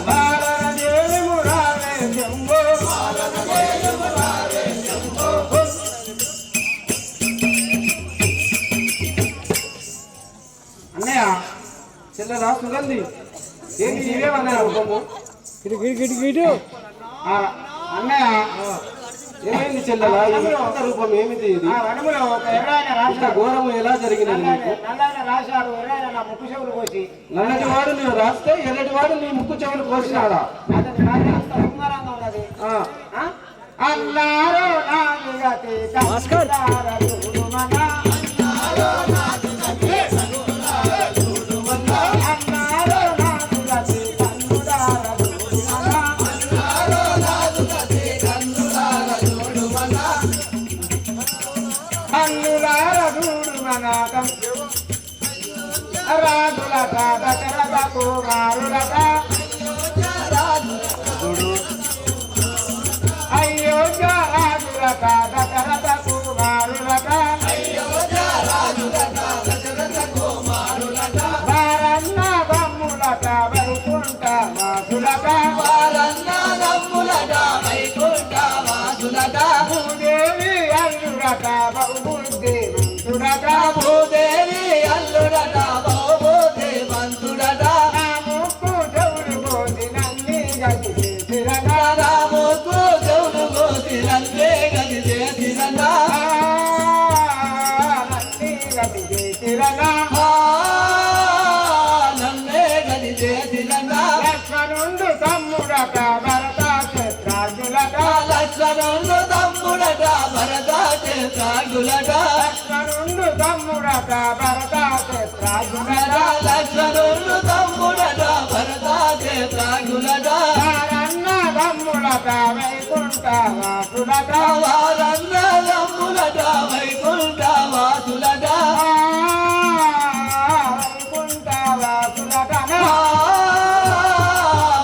బాలదేవి మురారే శంభో అన్నయ్య చెల్లెలా సుగంధి ఏంటి నీవేమన్నా రూపము అన్నయ్య ఏమైంది చెల్లెలా రూపం ఏమిటి ఇది వనములో ఒక ఎవరైనా రాసిన ఘోరము ఎలా జరిగినది నీకు నల్లైన రాశాడు ఎవరైనా నా ముక్కు చెవులు కోసి నల్లటి వాడు నువ్వు రాస్తే ఎల్లటి వాడు నీ ముక్కు చెవులు కోసినాడా అన్నారో రాజులట దశరథ కుమారులట అయోధ్య రాజులట దశరథ కుమారులట వారన్న బమ్ములట వైకుంఠ వాసులట భూదేవి అల్లురట బహుబుద్ధి మంతుడట భూదేవి అల్లురట బహుబుద్ధి మంతుడట నా ముక్కు చెవులు కోసి నన్ను గతి చేసిరట నా ముక్కు చెవులు కోసి నన్ను గతి చేసిరట నన్ను గతి చేసిరట నన్నే గతి చేసిరట లక్ష్మణుండు తమ్ముడట భరత క్షేత్రాజులట లక్ష్మణుండు తమ్ముడట భరత క్షేత్రాజులట లక్ష్మణుండు తమ్ముడట భరత క్షేత్రాజులట లక్ష్మణుండు తమ్ముడట భరత క్షేత్రాజులట వారన్న తమ్ముడట వైకుంఠ వాసులట వారన్న తమ్ముడట వైకుంఠ వాసులట వైకుంఠ వాసులట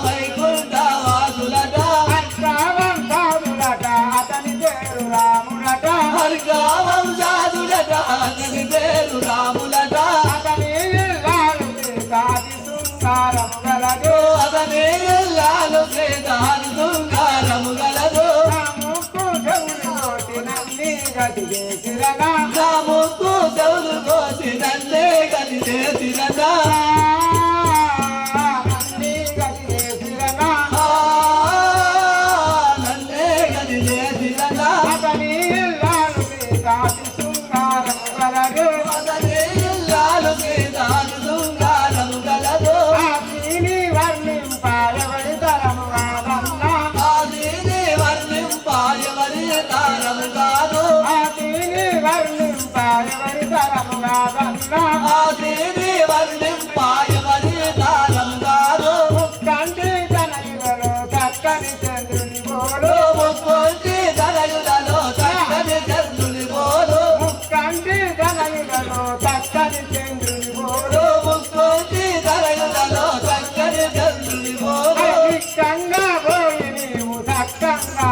వైకుంఠ వాసులట అష్టావంశాదులట అతని పేరు రాములట హర్గావంశాదులట అతని పేరు రాములట అతని ఇల్లాలు కాటి శృంగారము గలదు అతని ఇల్లాలు కాటి శృంగారము గలదు నా ముక్కు చెవులు కోసి నన్ను గతి చేసిరగా నా ముక్కు చెవులు కోసి నన్ను గతి చేసిరగా నన్ను గతి చేసిరగా నన్నే గతి చేసిరగా అతని ఇల్లాలు కాటి శృంగారము గలదు అతని ఇల్లాలు కాటి శృంగారము గలదు ఆశీని వర్ణింపాయవడి తరము కాదన్నా ఆశీని వర్ణింపాయవడి తరము కాదు ఆశీని వర్ణింపాయవడి తరము కాదన్నా ఆశీని వర్ణింపాయవడి తరము కాదు ముక్కంటి జనయులలో చక్కని చంద్రుని పోలు ముక్కంటి జనయులలో చక్కని చంద్రుని పోలు ముక్కంటి జనయులలో చక్కని చంద్రుని పోలు ముక్కంటి జనయులలో చక్కని చంద్రుని పోలు దిక్కంగా పోయి నీవు చక్కంగా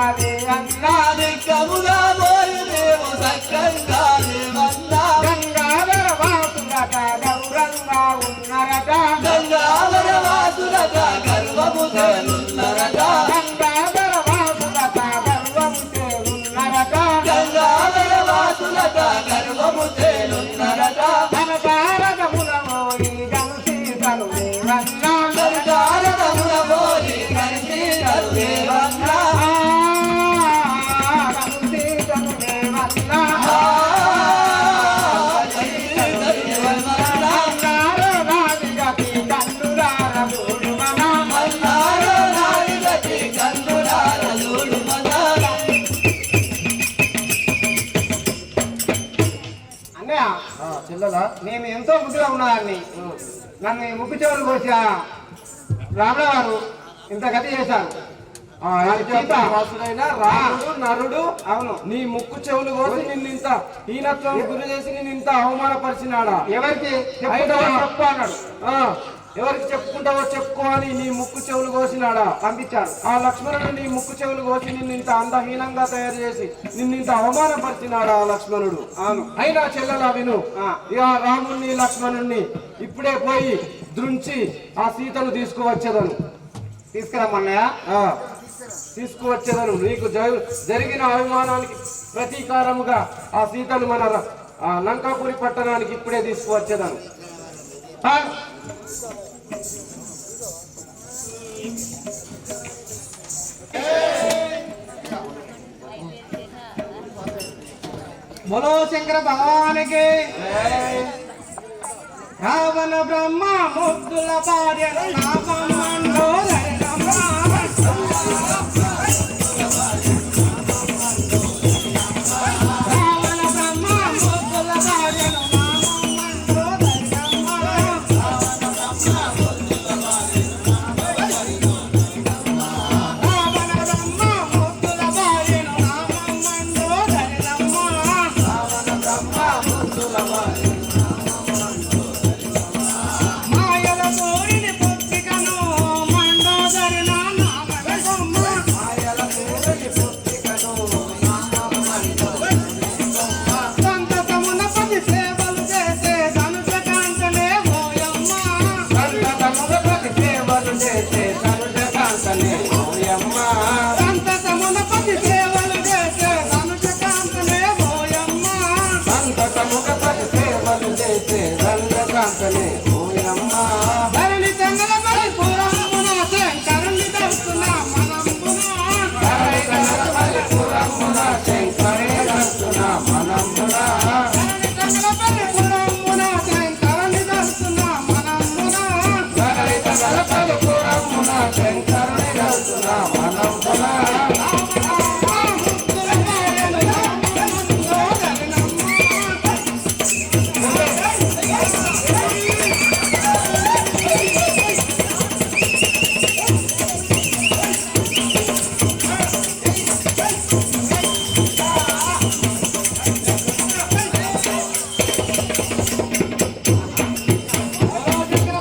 అన్నా దిక్కముగా పోయి నీవు చక్కంగా అన్నా గంగాధర వాసులట గౌరంగా ఉన్నరట గంగాధర వాసులట గర్వము చేరున్నరట గంగాధర వాసులట గర్వము చేరున్నరట గంగాధర వాసులట గర్వము చేరున్నరట ధనకారకములమోని గంసీతను దేవన్నా ధనకారకములమోని గంసీతను దేవన్నా గంసీతను దేవన్నా అన్నయ్య చెల్లెలా నేను ఎంతో ముద్దుగా ఉన్నదాన్ని నన్ను ఈ ముక్కు చెవులు కోసి రాముల వారు ఇంత గతి చేశారు వాసుడైన రాముడు నరుడు అవును నీ ముక్కు చెవులు కోసి నిన్ను ఇంత హీనత్వం గురి చేసి నిన్ను ఇంత అవమానపరిచినాడా ఎవరికి చెప్పుకుంటావో చెప్పు అన్నాడు ఎవరికి చెప్పుకుంటావో చెప్పుకోవాలి నీ ముక్కు చెవులు కోసినాడా పంపించాడు ఆ లక్ష్మణుడు నీ ముక్కు చెవులు కోసి నిన్ను ఇంత అందహీనంగా తయారు చేసి నిన్ను ఇంత అవమానపరిచినాడా ఆ లక్ష్మణుడు అవును అయినా చెల్లెలా విను ఆ. ఇక రాముణ్ణి లక్ష్మణుణ్ణి ఇప్పుడే పోయి దృంచి ఆ సీతను తీసుకువచ్చేదను. తీసుకురమ్మన్నయ్య. తీసుకువచ్చేదను. నీకు జరిగిన అవమానానికి ప్రతీకారముగా ఆ సీతను మన లంకాపురి పట్టణానికి ఇప్పుడే తీసుకువచ్చేదను. బోలో శంకర భగవానికి. రావణ బ్రహ్మ ముద్దుల భార్య నామమండో రణమ్మ. రావణ బ్రహ్మ ముద్దుల భార్య నామమండో రణమ్మ. రావణ బ్రహ్మ ముద్దుల భార్య నామమండో రణమ్మ. మాయల కోరిని పుత్రికను మండోదరి నామగమ్మ. సంతతమున పది సేవలు చేసే ధనుజ కాంతనే ఓయమ్మ. సంతతమున పది సేవలు చేసే ధనుజ కాంతనే ఓయమ్మ. ధరణి తెంగల పరిపురమున శంకరుని దర్శన మనంబున. ధరణి తెంగల పరిపురమున శంకరుని దర్శన మనంబున.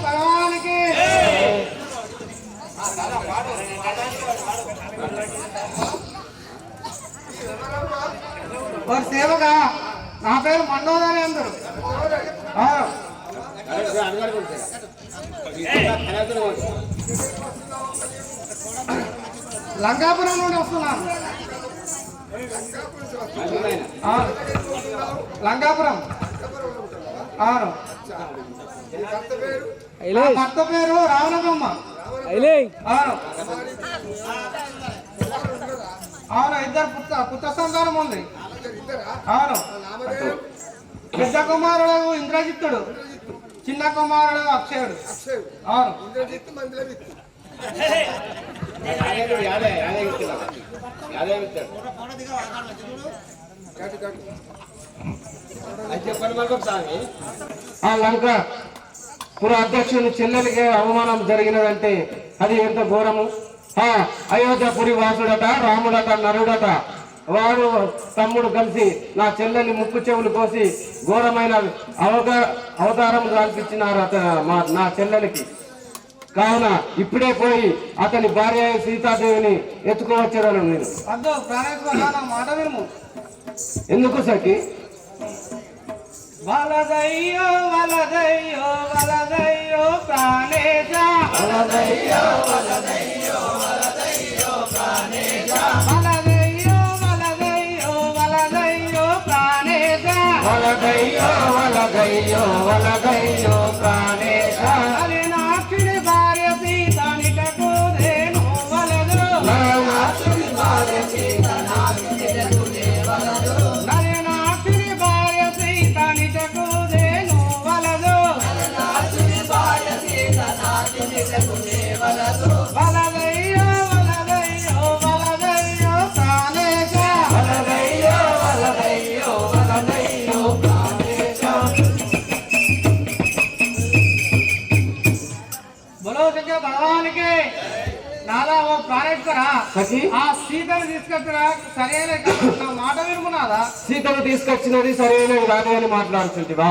భగవానికి. వారి సేవగా నా పేరు మండోదరి అందరు. లంకాపురం నుండి వస్తున్నాను. లంకాపురం. అవును. భర్త పేరు రావణబ్రహ్మ. అవును. అవును, ఇద్దరు పుత్ర సంతానం ఉంది. అవును. పెద్ద కుమారుడు ఇంద్రజిత్తుడు, చిన్న కుమారుడు అక్షయుడు. అవును. ఆ లంక పుర అధ్యక్షుని చెల్లెలికి అవమానం జరిగినదంటే అది ఎంత ఘోరము. అయోధ్యపురి వాసుడట, రాముడట, నరుడట, వాడు తమ్ముడు కలిసి నా చెల్లెలి ముక్కు చెవులు కోసి ఘోరమైన అవతారం కల్పించినారు నా చెల్లెలికి. కావున ఇప్పుడే పోయి అతని భార్య సీతాదేవిని ఎత్తుకోవచ్చాను నేను. మాట విను. ఎందుకు సఖి? వలదయ్యో వలదయ్యో వలదయ్యో ప్రాణేశ. వలదయ్యో వలదయ్యో వలదయ్యో ప్రాణేశ. వలదయ్యో వలదయ్యో వలదయ్యో ప్రాణేశ. వలదయ్యో వలదయ్యో వలదయ్యో ప్రాణేశ. అది నాక్షుడి భార్య సీత నిటకు దేను వలదు. నాక్షుడి భార్య సీత నిటకు దేవలదు. నాక్షుడి భార్య సీత నిటకు దేను వలదు. నాక్షుడి భార్య సీత నిటకు దేవలదు. వలదయ్యో వలదయ్యో వలదయ్యో ప్రాణేశ. వలదయ్యో వలదయ్యో వలదయ్యో ప్రాణేశ. బోలో శంకర భగవానికి. నాలా ఓ ప్రాణేశ్వర, ఆ సీతను తీసుకొచ్చినా సరైన నా మాట వినుకున్నాదా? సీతను తీసుకొచ్చినది సరైనది కాదు అని మాట్లాడుతుంటివా?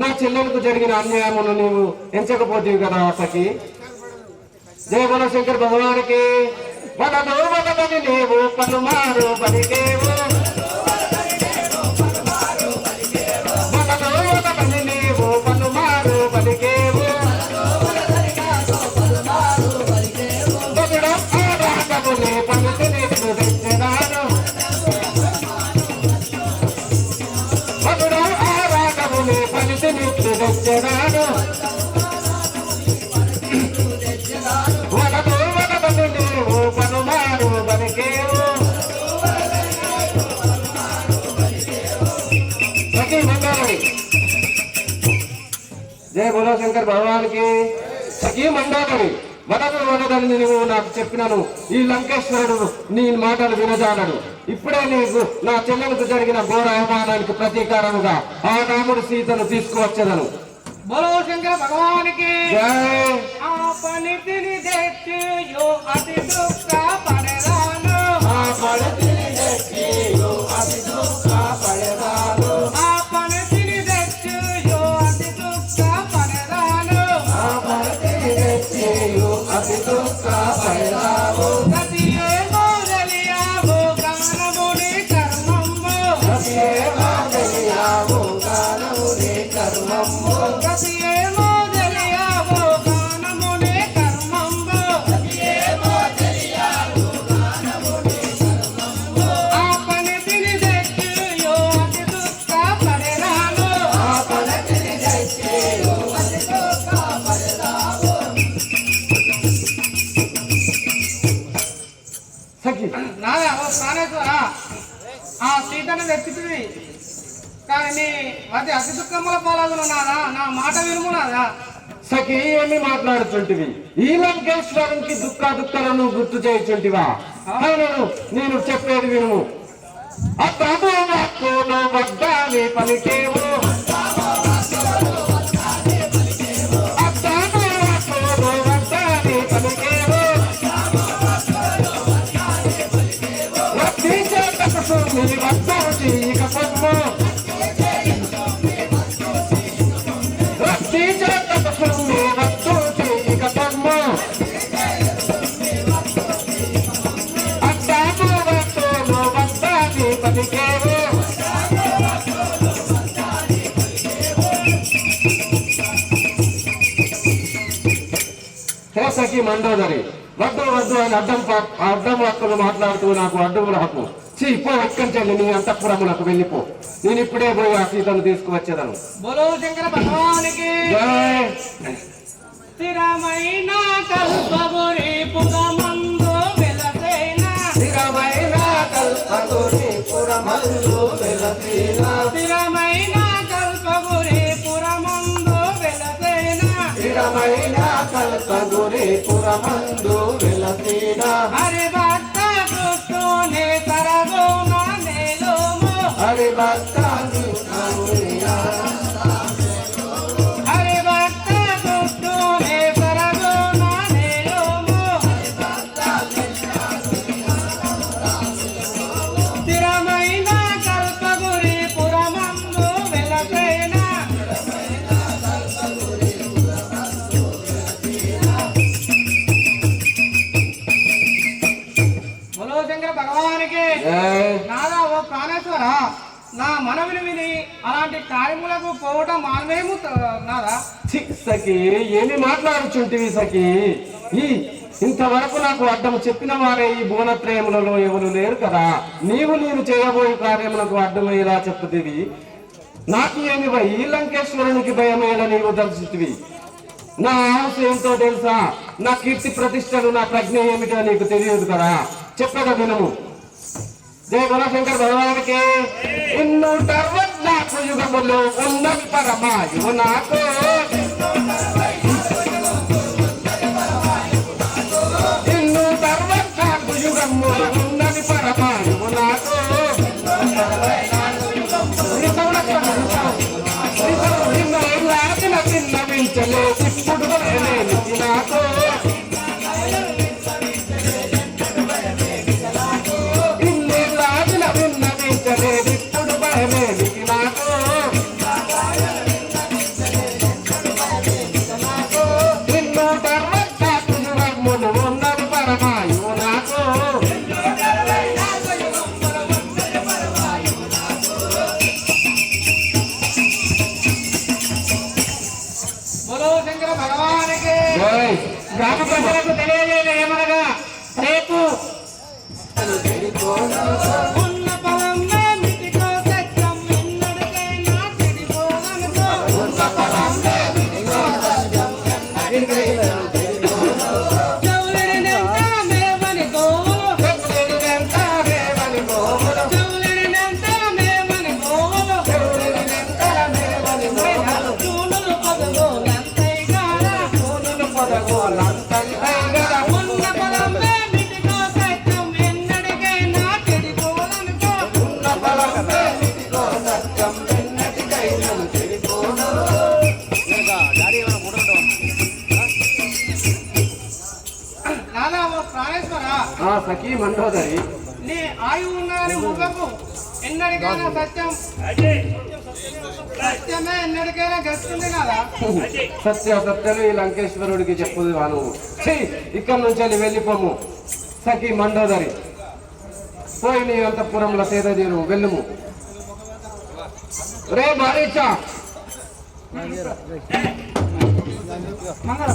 నా చెల్లెలకు జరిగిన అన్యాయమును నీవు ఎంచకపోతేవి కదా సఖి. జయ బోలో శంకర్ భగవానికి. వలదు వలదని నీవు పలుమారు పలికేవు. వలదు వలదని నీవు పలుమారు పలికేవు. వలదు వలదని నీవు పలుమారు బలికేవు సఖీ మండలి జయ బోలో శంకర్ భగవానికి. సఖీ మండలి వదలని నువ్వు నాకు చెప్పినాను. ఈ లంకేశ్వరుడు నీ మాటలు వినజాలడు. ఇప్పుడే నీకు నా చెల్లెలకు జరిగిన ఘోర అవమానానికి ప్రతీకారముగా ఆ రాముడు సీతను తీసుకువచ్చదను. బోలో శంకర భగవానికి జై. ఆ పనితిని తెచ్చియో అతి దుఃఖ పడరాను ఆ పడతిని తెచ్చియో అతి దుఃఖ పడరాను ఆ పనితిని తెచ్చియో అతి దుఃఖ పడరాను ఆ పడతిని తెచ్చియో అతి దుఃఖ పడరాను గతియే మోదలియావో గమనముని కర్మము గతియే మోదలియావో గమనముని కర్మము గతియే మోదలియావో గమనముని కర్మము ఆ పనితిని తెచ్చియో అతి దుఃఖ పడరాను ఆ పడతిని తెచ్చియో అతి దుఃఖ పడరాను. సఖి నాదా ఓ ప్రాణేశ్వర ఆ సీతను తెచ్చుతుంది కానీ నీ మధ్య అతి దుఃఖముల పాలగును నాదా నా మాట వినుము నాదా సఖి ఏమి మాట్లాడుచుంటివి? ఈ లంకేశ్వరునికి దుఃఖాలను గుర్తు చేయుచుంటివా? అవును, నేను చెప్పేది వినుము. అతను వాక్కును వద్దని పలికేవు అతను వాక్కును వద్దని పలికేవు రక్షించేటకు సూర్యుని వద్దం చీక పద్ము రక్షించేటకు సూర్యుని వద్దం చీక పద్ము అతను వాక్కును వద్దని పలికేవు. హే సఖి మండోదరి, వద్దు వద్దు అని అడ్డం హక్కులు మాట్లాడుతూ నాకు అడ్డుముల హక్కు పో ఎక్కడి చెల్లి నీ అంతఃపురములకు వెళ్ళిపో. నేను ఇప్పుడే పోయి ఆ సీతను తీసుకువచ్చేదను. బోలో శంకర భగవానికి జై. స్థిరమైన కల్పగురి పుగమందు వెలసేన స్థిరమైన కల్పగురి పురమందు వెలసేన స్థిరమైన కల్పగురి పురమందు వెలసేన స్థిరమైన కల్పగురి పురమందు వెలసేన హరి భక్త కృష్ణుని సరగోమ నేలోము హరి భక్త హరి భక్త కృష్ణుని సరగోమ నేలోము స్థిరమైన కల్పగురి పురమందు వెలసేన బోలో శంకర భగవానికి నాదా ఓ ప్రాణేశ్వర నా మనవిని విని అలాంటి కార్యములకు పోవటం మానవేము నాదా సఖి ఏమి మాట్లాడుచుంటివి సఖి? ఇంతవరకు నాకు అడ్డం చెప్పిన వారే ఈ భువనత్రయములలో ఎవరు లేరు కదా. నేను చేయబోయే కార్యములకు అడ్డమయ్యేలా చెప్పుతివి. నాకు ఏమి భయ? ఈ లంకేశ్వరునికి భయమేలా నీవు దర్శితివి? నా ఆశ ఏంటో తెలుసా? నా కీర్తి ప్రతిష్టలు, నా ప్రజ్ఞ ఏమిటో నీకు తెలియదు కదా. చెప్పగా వినము. జయ గుణశంకర్ భగవానికి. ఇన్ను టర్వత్నాకు యుగములో ఉన్నది పరమాయువు నాకు ఇన్ను టర్వత్నాకు యుగములో ఉన్నది పరమాయువు నాకు విన్నవించలే ఇప్పుడు నాకు ఇప్పుడు భయమేమిటి నాకు నిన్ను ధర్మశాకు యుగములు ఉన్నది పరమాయువు నాకు బోలో శంకర భగవానికి గ్రామ ప్రజలకు తెలియజేయలేదు ఏమనగా రేపు ఉన్న పొలంలో మిటికో సత్యం ఎన్నడికైనా చెడిపోదనుకో ఉన్న పొలంలో మిటికో సత్యం ఎన్నడికైనా చెడిపోదనుకో చెవుల ఓ ప్రాణేశ్వర, ఆ సఖీ మండోదరి, నీ ఆయువు ఉన్నదని ముఖకు ఎన్నటికైనా సత్యమే ఎన్నటికైనా గెలుస్తుంది కదా. సత్యాలు ఈ లంకేశ్వరుడికి చెప్పుదు వాను. ఇక్కడి నుంచి వెళ్ళిపోము సఖీ మండోదరి, పోయి నీ అంతఃపురంలో సేద తీరు వెళ్ళుము. రే మారీచా మంగళ